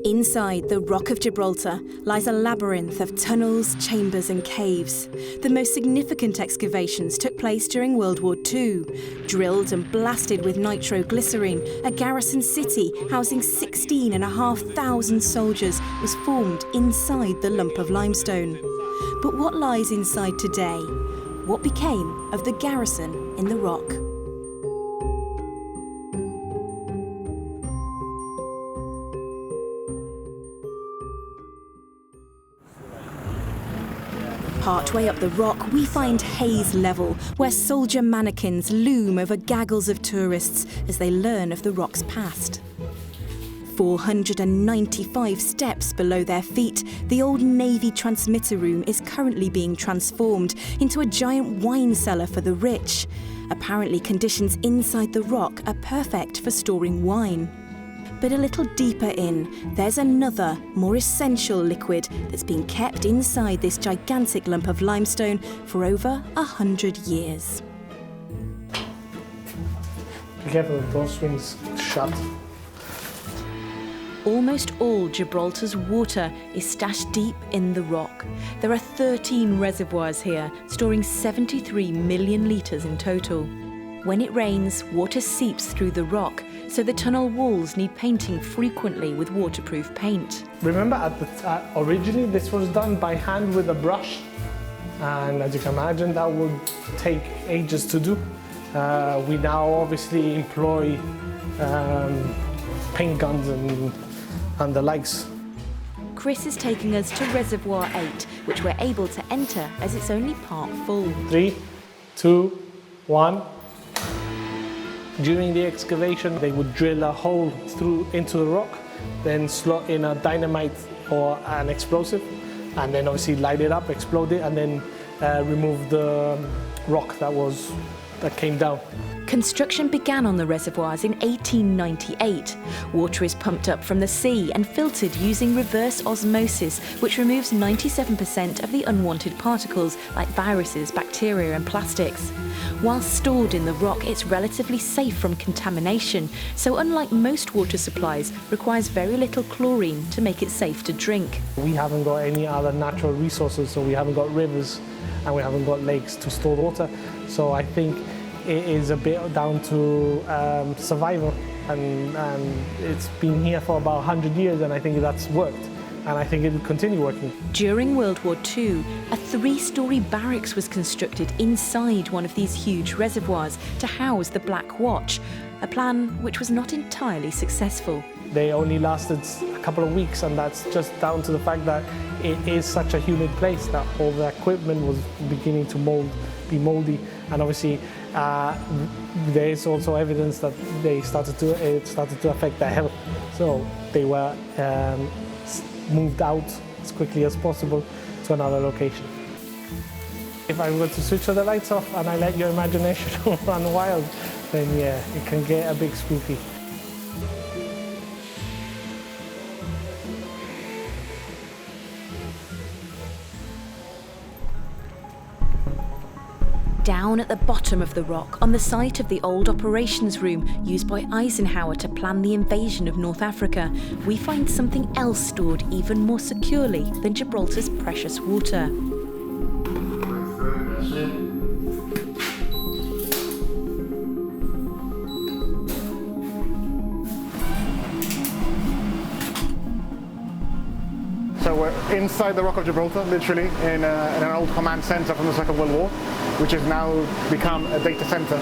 Inside the Rock of Gibraltar lies a labyrinth of tunnels, chambers and caves. The most significant excavations took place during World War II. Drilled and blasted with nitroglycerine, a garrison city housing 16,500 soldiers was formed inside the lump of limestone. But what lies inside today? What became of the garrison in the rock? Partway up the rock, we find haze level, where soldier mannequins loom over gaggles of tourists as they learn of the rock's past. 495 steps below their feet, the old Navy transmitter room is currently being transformed into a giant wine cellar for the rich. Apparently, conditions inside the rock are perfect for storing wine. But a little deeper in, there's another, more essential liquid that's been kept inside this gigantic lump of limestone for over 100 years. Be careful, the door swings shut. Almost all Gibraltar's water is stashed deep in the rock. There are 13 reservoirs here, storing 73 million litres in total. When it rains, water seeps through the rock, so the tunnel walls need painting frequently with waterproof paint. Remember, originally this was done by hand with a brush, and as you can imagine, that would take ages to do. We now obviously employ paint guns and the likes. Chris is taking us to Reservoir 8, which we're able to enter as it's only part full. 3, 2, 1. During the excavation, they would drill a hole into the rock, then slot in a dynamite or an explosive, and then obviously light it up, explode it, and then remove the rock that came down. Construction began on the reservoirs in 1898. Water is pumped up from the sea and filtered using reverse osmosis, which removes 97% of the unwanted particles like viruses, bacteria and plastics. While stored in the rock, it's relatively safe from contamination, so unlike most water supplies, requires very little chlorine to make it safe to drink. We haven't got any other natural resources, so we haven't got rivers and we haven't got lakes to store water. So I think it is a bit down to survival, and it's been here for about 100 years, and I think that's worked, and I think it will continue working. During World War II, a 3-storey barracks was constructed inside one of these huge reservoirs to house the Black Watch, a plan which was not entirely successful. They only lasted a couple of weeks, and that's just down to the fact that it is such a humid place that all the equipment was beginning to be moldy, and obviously there is also evidence that it started to affect their health. So they were moved out as quickly as possible to another location. If I were to switch all the lights off and I let your imagination run wild, then yeah, it can get a bit spooky. Down at the bottom of the rock, on the site of the old operations room used by Eisenhower to plan the invasion of North Africa, we find something else stored even more securely than Gibraltar's precious water. So we're inside the Rock of Gibraltar, literally, in an old command center from the Second World War, which has now become a data center.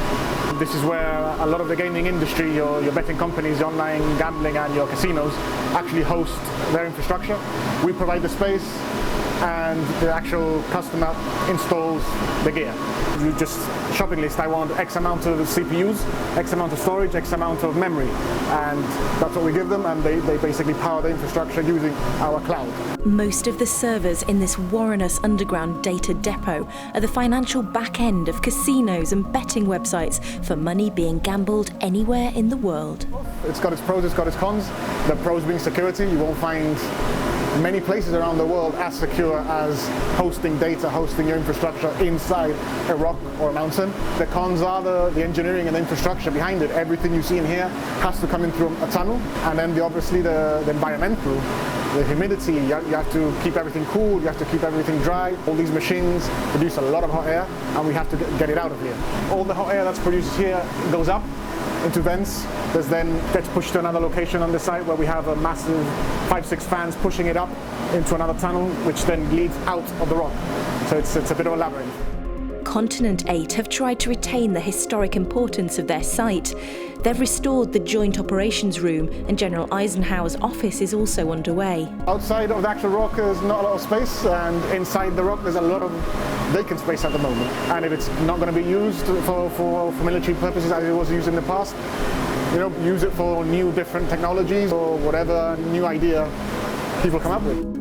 This is where a lot of the gaming industry, your betting companies, your online gambling and your casinos actually host their infrastructure. We provide the space and the actual customer installs the gear. You just shopping list, I want X amount of CPUs, X amount of storage, X amount of memory, and that's what we give them, and they basically power the infrastructure using our cloud. Most of the servers in this Warrenus underground data depot are the financial back end of casinos and betting websites for money being gambled anywhere in the world. It's got its pros, it's got its cons. The pros being security, you won't find many places around the world as secure as hosting data, hosting your infrastructure inside a rock or a mountain. The cons are the engineering and the infrastructure behind it. Everything you see in here has to come in through a tunnel, and then obviously the environmental, the humidity. You have to keep everything cool, you have to keep everything dry. All these machines produce a lot of hot air, and we have to get it out of here. All the hot air that's produced here goes up into vents, gets pushed to another location on the site where we have a massive 5-6 fans pushing it up into another tunnel, which then leads out of the rock. So it's a bit of a labyrinth. Continent 8 have tried to retain the historic importance of their site. They've restored the Joint Operations Room, and General Eisenhower's office is also underway. Outside of the actual rock there's not a lot of space, and inside the rock there's a lot of vacant space at the moment. And if it's not going to be used for military purposes as it was used in the past, use it for new different technologies or whatever new idea people come up with.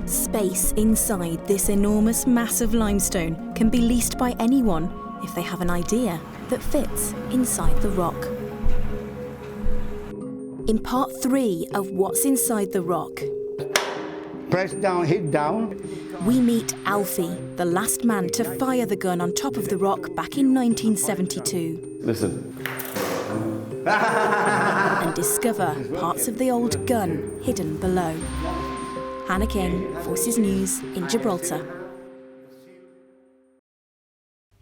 Space inside this enormous mass of limestone can be leased by anyone if they have an idea that fits inside the rock. In part 3 of What's Inside the Rock, press down, hit down. We meet Alfie, the last man to fire the gun on top of the rock back in 1972. Listen. And discover parts of the old gun hidden below. Hannah King, Forces News in Gibraltar.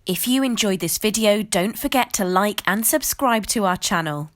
If you enjoyed this video, don't forget to like and subscribe to our channel.